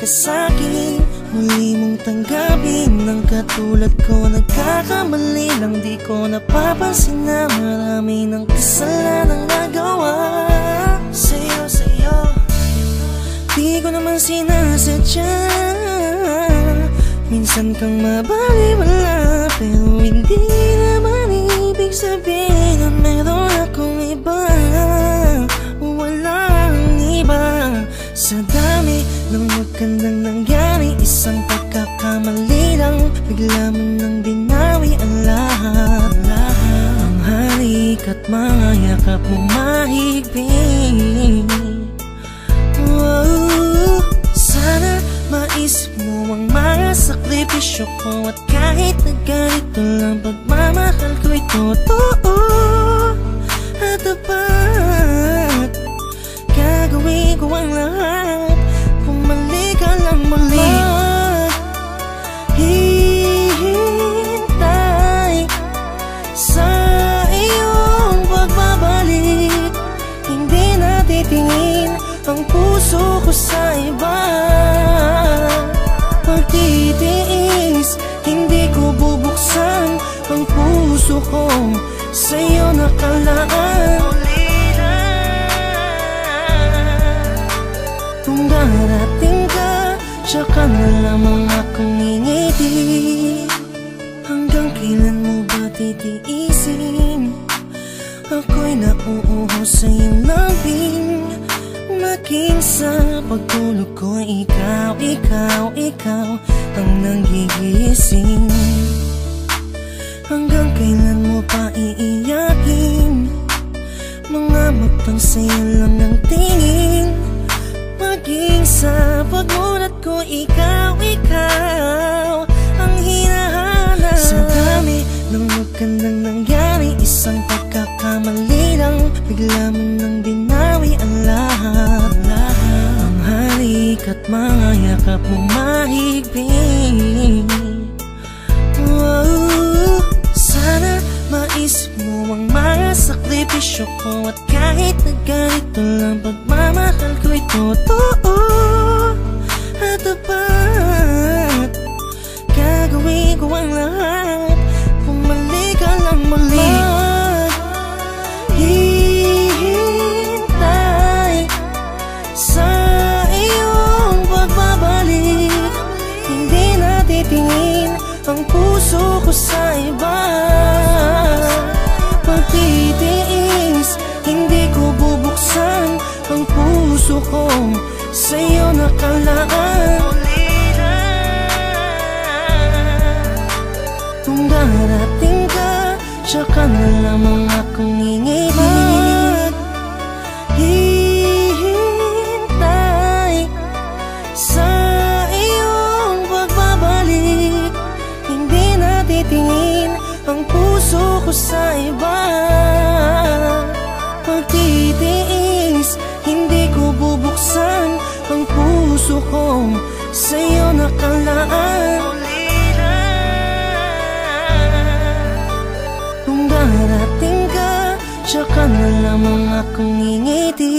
ka sa'kin, muli mong tanggapin ang katulad ko. Nagkakamali lang, di ko napapansin na marami ng kasalanang nagawa sa'yo. Di ko naman sinasadya, minsan kang mabaliwala, pero hindi naman ibig sabihin na meron akong iba. Walang iba. Sa dami ng magandang nangyari, isang pagkakamali lang, bigla mo nang binawi ang lahat. Ang halik at mga yakap mo mahigpit. Sana maisip mo ang mga sakripisyo ko, at kahit na ganito lang, pagmamahal ko ito totoo at tapat. Gagawin ko ang lahat, bumalik ka lang muli. Hihintay sa iyong pagbabalik, hindi natitingin ang puso ko sa iba. Pagtitiis, hindi ko bubuksan ang puso ko sa'yo nakalaan. Kung darating ka, tsaka na lamang akong ngingiti. Hanggang kailan mo ba titiisin? Ako'y nauuho sa iyong lambing, maging sa pagtulog ko, ikaw ang nanggigising. Hanggang kailan mo pa iiyakin? Mga matang sa'yo lang ng tingin, maging sa pagmulat ko, ikaw ang hinahanap. Sa dami ng magandang nangyari, isang pagkakamali lang, bigla mo nang binawi ang lahat. Ang halik at mga yakap mo mahigpit. Sana maisip mo ang mga sakripisyo ko, at kahit na ganito lang, pagmamahal ko ito totoo at tapat. Gagawin ko ang lahat, bumalik ka lang muli. Hihintay sa iyong pagbabalik, hindi natitingin ang puso ko sa iba. Pagtitiis, hindi ko bubuksan ang puso ko sa'yo nakalaan. Kung darating ka, tsaka na lamang akong ngingiti. Hihintay sa iyong pagbabalik, hindi natitingin ang puso ko sa iba. Pagtitiis, hindi ko bubuksan ang puso ko sa'yo nakalaan. Kung darating ka, tsaka na lamang akong ngingiti.